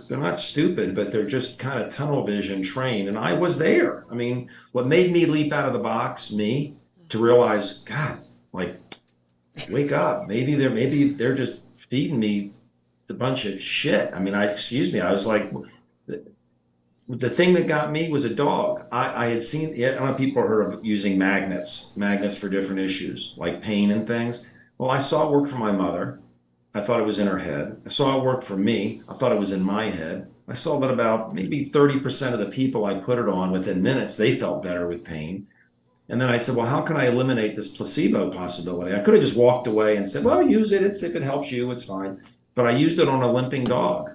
not stupid, but they're just kind of tunnel vision trained. And I was there. I mean, what made me leap out of the box, to realize, God, like, wake up. Maybe they're just feeding me a bunch of shit. I mean, excuse me. I was like, the thing that got me was a dog. I had seen, I don't know if people heard of using magnets for different issues like pain and things. Well, I saw it work for my mother. I thought it was in her head. I saw it work for me. I thought it was in my head. I saw that about maybe 30% of the people I put it on within minutes, they felt better with pain. And then I said, well, how can I eliminate this placebo possibility? I could have just walked away and said, well, use it. If it helps you, it's fine. But I used it on a limping dog.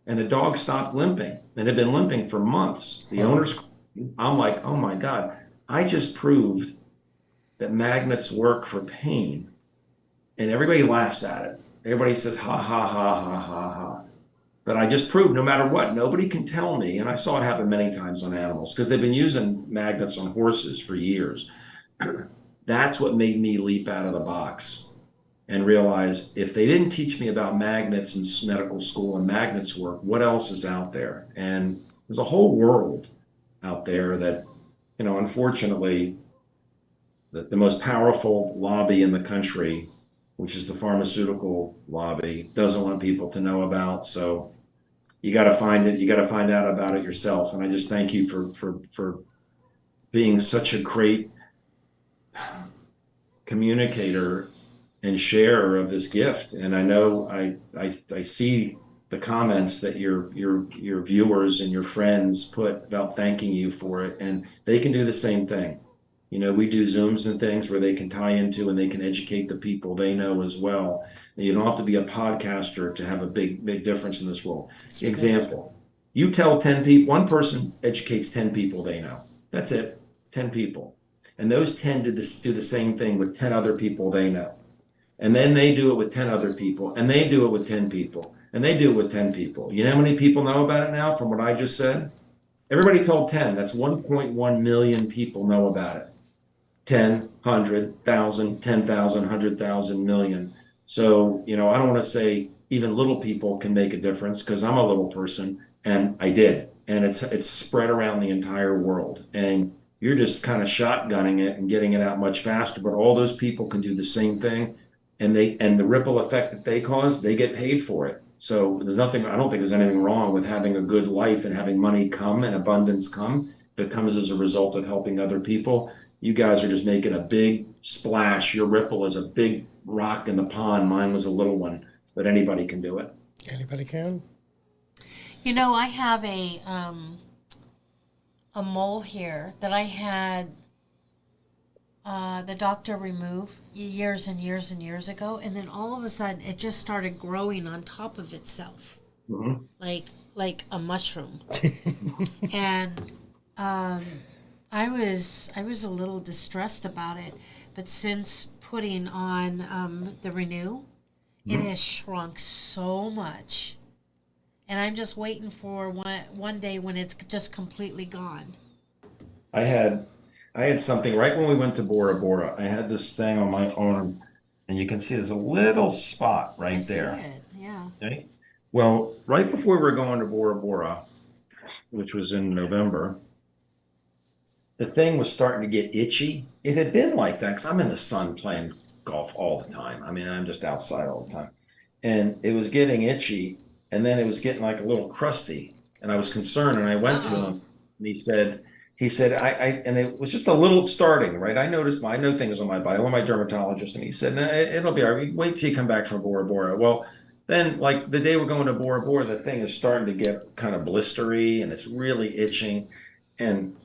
And the dog stopped limping and had been limping for months. I'm like, oh my God, I just proved that magnets work for pain. And everybody laughs at it. Everybody says, ha, ha, ha, ha, ha, ha. But I just proved no matter what, nobody can tell me, and I saw it happen many times on animals because they've been using magnets on horses for years. That's what made me leap out of the box and realize if they didn't teach me about magnets in medical school and magnets work, what else is out there? And there's a whole world out there that, unfortunately, the most powerful lobby in the country, which is the pharmaceutical lobby, doesn't want people to know about. So you got to find it. You got to find out about it yourself. And I just thank you for being such a great communicator and sharer of this gift. And I know I see the comments that your viewers and your friends put about thanking you for it, and they can do the same thing. We do Zooms and things where they can tie into and they can educate the people they know as well. And you don't have to be a podcaster to have a big difference in this world. Example, you tell 10 people, one person educates 10 people they know. That's it, 10 people. And those 10 do the same thing with 10 other people they know. And then they do it with 10 other people, and they do it with 10 people, and they do it with 10 people. You know how many people know about it now from what I just said? Everybody told 10. That's 1.1 million people know about it. 10, 100,000, 10,000, 100,000, million. So, I don't want to say even little people can make a difference because I'm a little person and I did. And it's spread around the entire world. And you're just kind of shotgunning it and getting it out much faster. But all those people can do the same thing. And the ripple effect that they cause, they get paid for it. So I don't think there's anything wrong with having a good life and having money come and abundance come that comes as a result of helping other people. You guys are just making a big splash. Your ripple is a big rock in the pond. Mine was a little one, but anybody can do it. Anybody can. I have a mole here that I had the doctor remove years and years and years ago, and then all of a sudden it just started growing on top of itself, like a mushroom. And I was a little distressed about it, but since putting on the Renew, it has shrunk so much, and I'm just waiting for one day when it's just completely gone. I had something right when we went to Bora Bora. I had this thing on my arm, and you can see there's a little spot right there. See it, yeah. Okay. Well, right before we were going to Bora Bora, which was in November, the thing was starting to get itchy. It had been like that because I'm in the sun playing golf all the time. I mean, I'm just outside all the time. And it was getting itchy, and then it was getting like a little crusty. And I was concerned, and I went to him, and he said, and it was just a little starting, right? I know things on my body. I went to my dermatologist, and he said, no, it'll be all right. Wait till you come back from Bora Bora. Well, then, like the day we're going to Bora Bora, the thing is starting to get kind of blistery, and it's really itching. And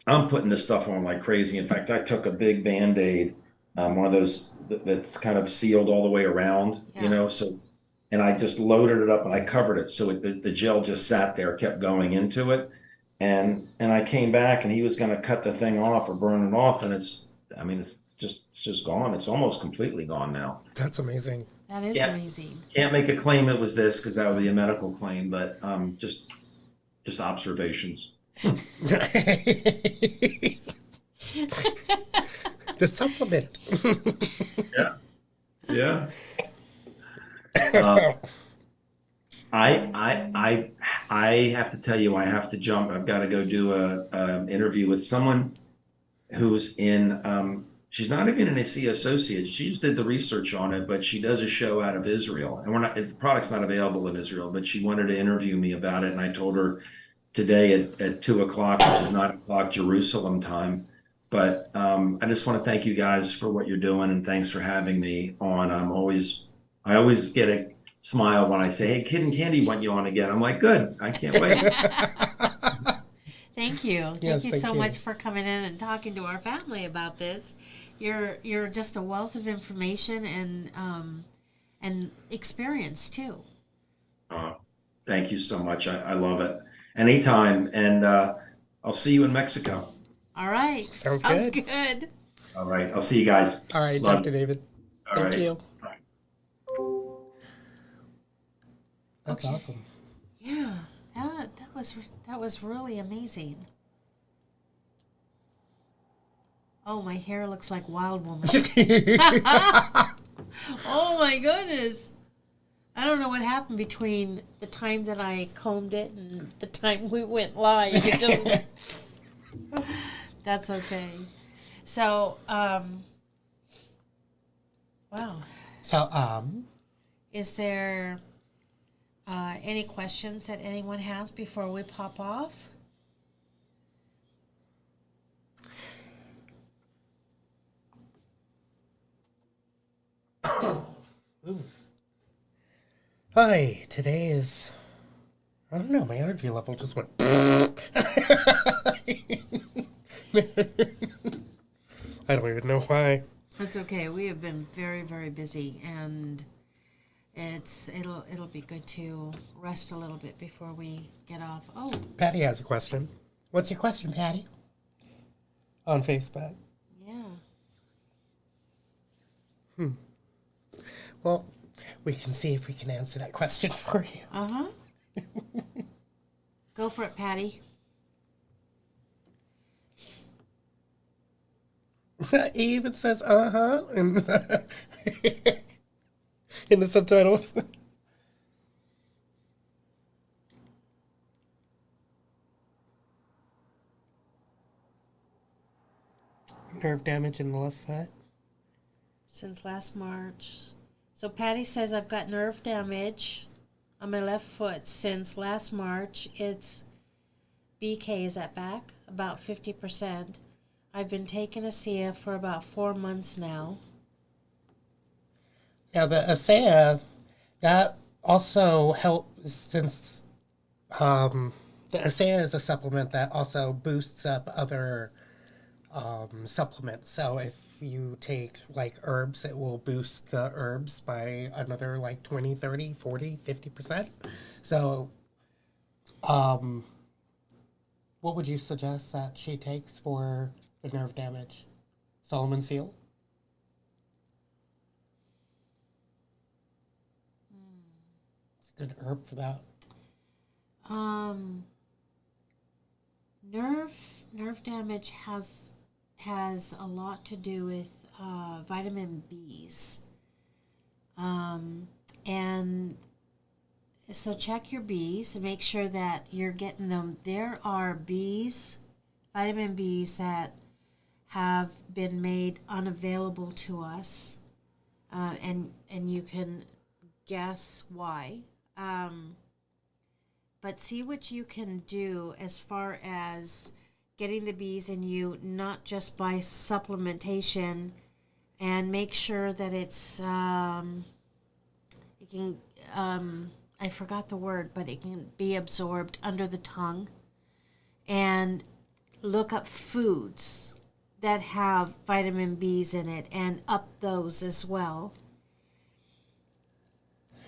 I'm putting this stuff on like crazy. In fact, I took a big Band-Aid, one of those that's kind of sealed all the way around, Yeah. So and I just loaded it up and I covered it. So the gel just sat there, kept going into it. And I came back and he was going to cut the thing off or burn it off. And I mean, it's just gone. It's almost completely gone now. That's amazing. That is Yeah. amazing. Can't make a claim it was this because that would be a medical claim, but just observations. The supplement. Yeah. Yeah. Uh, I have to tell you, I have to jump. I've got to go do a interview with someone who's in. She's not even an AC associate. She just did the research on it, but she does a show out of Israel, and we're not. The product's not available in Israel, but she wanted to interview me about it, and I told her today at 2 o'clock, which is 9 o'clock Jerusalem time. But I just want to thank you guys for what you're doing, and thanks for having me on. I always get a smile when I say, "Hey, Kid and Candy want you on again." I'm like, "Good, I can't wait." Thank you. Yes, Thank you thank so you. much for coming in and talking to our family about this. You're just a wealth of information and experience too. Thank you so much. I love it. Anytime, and I'll see you in Mexico. All right. Sounds good. All right, I'll see you guys. All right, Love Dr. you. David. All Thank right. you. Bye. That's Okay. awesome. Yeah. That was really amazing. Oh, my hair looks like Wild Woman. Oh my goodness. I don't know what happened between the time that I combed it and the time we went live. It just- That's okay. So, wow. So, Is there any questions that anyone has before we pop off? hi, today is, I don't know, my energy level just went. I don't even know why. That's okay. We have been very, very busy, and it'll be good to rest a little bit before we get off. Oh, Patty has a question. What's your question, Patty? On Facebook. yeah. Well, we can see if we can answer that question for you. Uh-huh. Go for it, Patty. It even says in in the subtitles. Nerve damage in the left foot. Since last March. So Patty says I've got nerve damage on my left foot since last March. It's BK, is that back? About 50%. I've been taking ASEA for about 4 months now. Now the ASEA, that also helps since the ASEA is a supplement that also boosts up other supplements. So if you take like herbs, it will boost the herbs by another like 20, 30, 40, 50%. So what would you suggest that she takes for the nerve damage? Solomon seal? It's a good herb for that. Nerve damage has a lot to do with vitamin B's. And so check your B's and make sure that you're getting them. There are B's, vitamin B's that have been made unavailable to us, and you can guess why. But see what you can do as far as getting the B's in you, not just by supplementation, and make sure that it's it can I forgot the word, but it can be absorbed under the tongue. And look up foods that have vitamin B's in it and up those as well.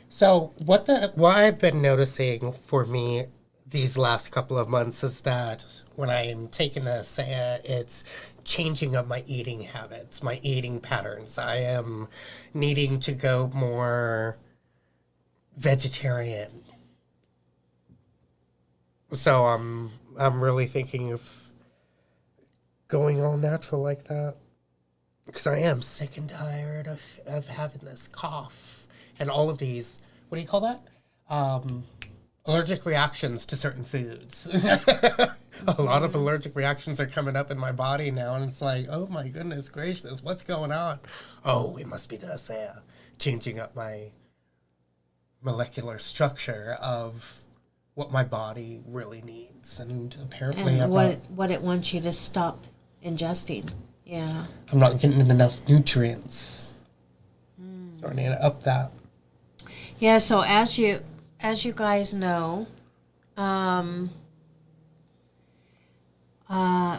So what I've been noticing for me these last couple of months is that when I am taking this, it's changing of my eating habits, my eating patterns. I am needing to go more vegetarian. So I'm really thinking of going all natural like that. Because I am sick and tired of having this cough and all of these, what do you call that? Allergic reactions to certain foods. A lot of allergic reactions are coming up in my body now, and it's like, oh my goodness gracious, what's going on? Oh, it must be this, changing up my molecular structure of what my body really needs. And apparently And what it wants you to stop ingesting. Yeah. I'm not getting enough nutrients. So I need to up that. Yeah, so as you guys know,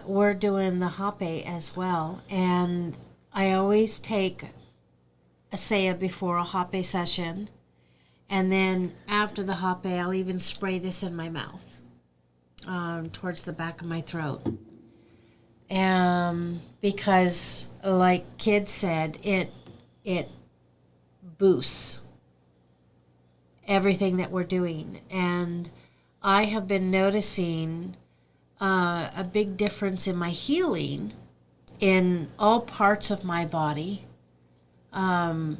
we're doing the hape as well, and I always take a saya before a hape session, and then after the hape, I'll even spray this in my mouth, towards the back of my throat. Because like Kid said, it boosts everything that we're doing. And I have been noticing a big difference in my healing in all parts of my body. And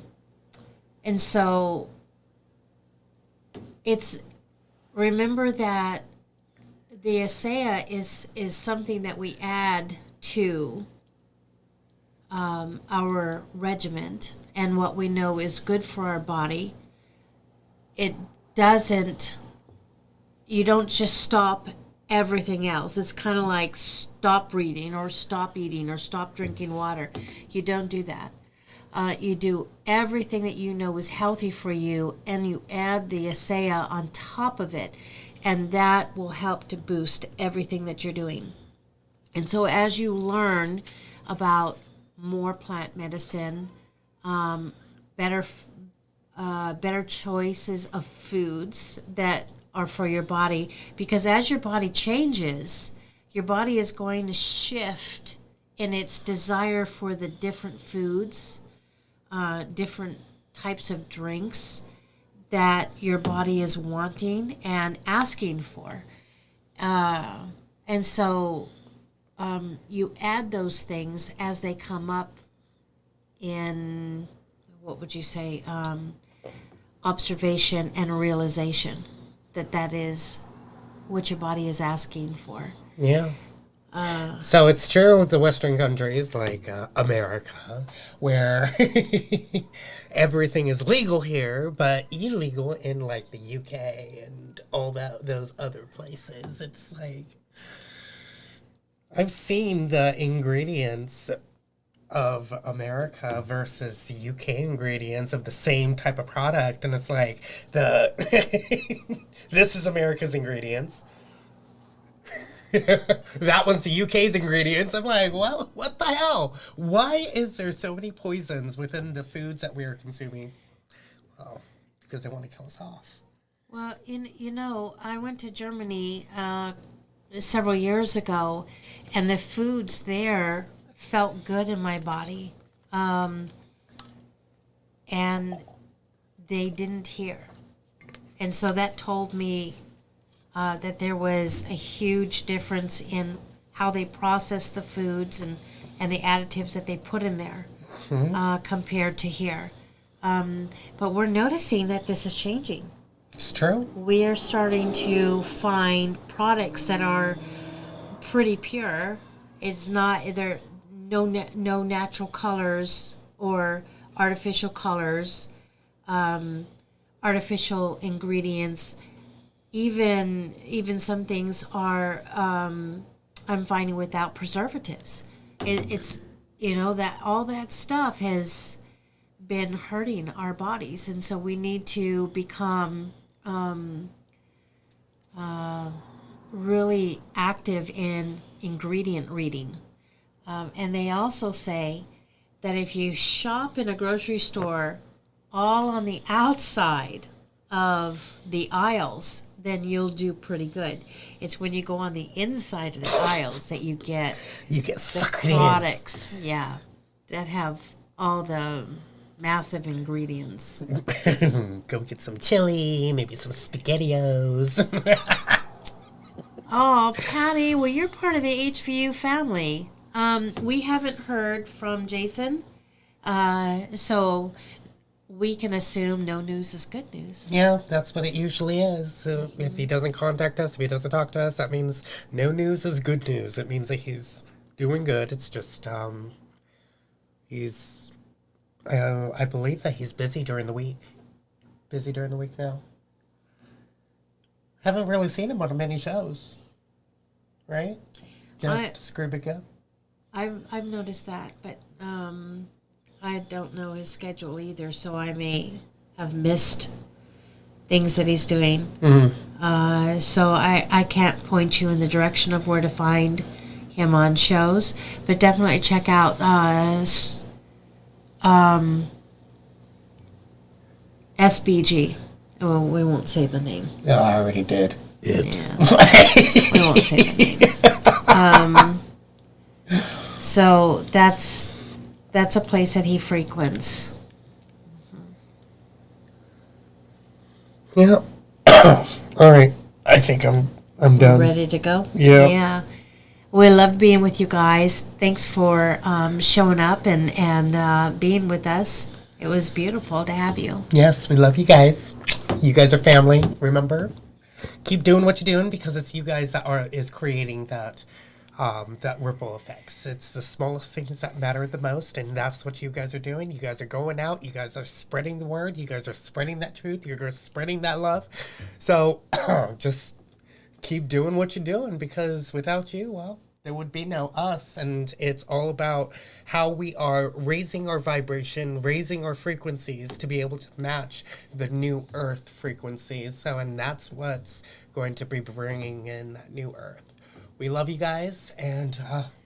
so remember that the asaya is something that we add to our regiment and what we know is good for our body. It doesn't, you don't just stop everything else. It's kind of like stop breathing or stop eating or stop drinking water. You don't do that. You do everything that you know is healthy for you, and you add the asaya on top of it, and that will help to boost everything that you're doing. And so as you learn about more plant medicine, better choices of foods that are for your body, because as your body changes, your body is going to shift in its desire for the different foods, different types of drinks that your body is wanting and asking for. And so you add those things as they come up in, what would you say, observation and realization that is what your body is asking for. Yeah. So it's true with the Western countries like America, where everything is legal here, but illegal in like the UK and all those other places. It's like, I've seen the ingredients of America versus the UK ingredients of the same type of product, and it's like this is America's ingredients. That one's the UK's ingredients. I'm like, well, what the hell? Why is there so many poisons within the foods that we are consuming? Well, because they want to kill us off. Well, you know, I went to Germany several years ago, and the foods there felt good in my body, and they didn't here. And so that told me that there was a huge difference in how they process the foods and the additives that they put in there compared to here. But we're noticing that this is changing. It's true. We are starting to find products that are pretty pure. It's not either no natural colors or artificial colors, artificial ingredients. Even some things are I'm finding without preservatives. It's that all that stuff has been hurting our bodies, and so we need to become really active in ingredient reading. And they also say that if you shop in a grocery store all on the outside of the aisles, then you'll do pretty good. It's when you go on the inside of the aisles that you get the sucked in. products, that have all the massive ingredients. Go get some chili, maybe some SpaghettiOs. Oh, Patty, well, you're part of the HVU family. We haven't heard from Jason, so we can assume no news is good news. Yeah, that's what it usually is. So if he doesn't contact us, if he doesn't talk to us, that means no news is good news. It means that he's doing good. It's just, he's, I believe that he's busy during the week. Busy during the week now. Haven't really seen him on many shows. Right? Just Screw Big Go. I've noticed that, but I don't know his schedule either, so I may have missed things that he's doing. Mm-hmm. So I can't point you in the direction of where to find him on shows, but definitely check out SBG. Oh, we won't say the name. Oh, I already did. Oops. Yeah. We won't say the name. So that's a place that he frequents. Yeah. All right. I think I'm done. Ready to go? Yeah. Yeah. We love being with you guys. Thanks for showing up and being with us. It was beautiful to have you. Yes, we love you guys. You guys are family. Remember, keep doing what you're doing because it's you guys that is creating that ripple effects. It's the smallest things that matter the most, and that's what you guys are doing. You guys are going out. You guys are spreading the word. You guys are spreading that truth. You're spreading that love. So just keep doing what you're doing because without you, well, there would be no us. And it's all about how we are raising our vibration, raising our frequencies to be able to match the new earth frequencies. So, and that's what's going to be bringing in that new earth. We love you guys, and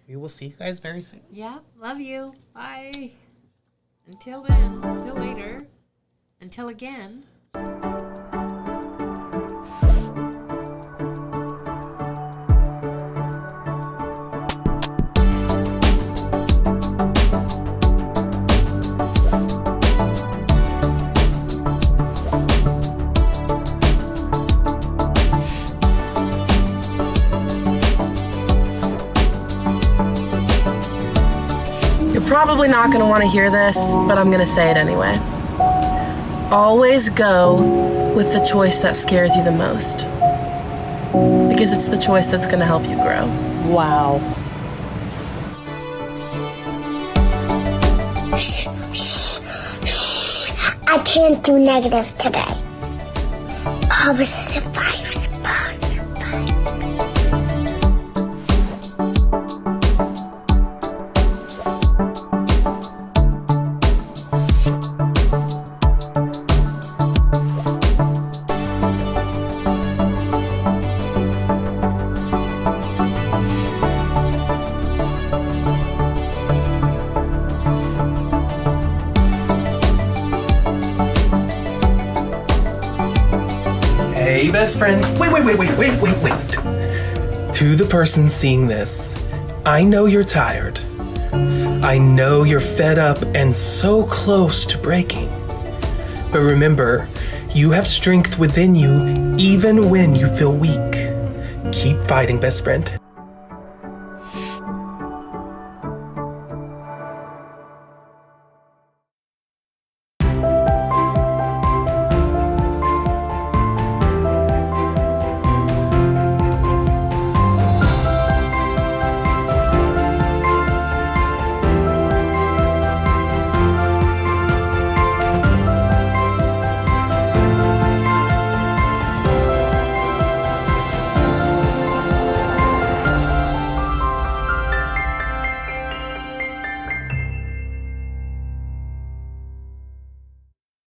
we will see you guys very soon. Yeah, love you. Bye. Until then, until later, until again. Probably not going to want to hear this, but I'm going to say it anyway. Always go with the choice that scares you the most. Because it's the choice that's going to help you grow. Wow. I can't do negative today. Positive vibes. Hey, best friend. Wait. To the person seeing this, I know you're tired. I know you're fed up and so close to breaking. But remember, you have strength within you even when you feel weak. Keep fighting, best friend.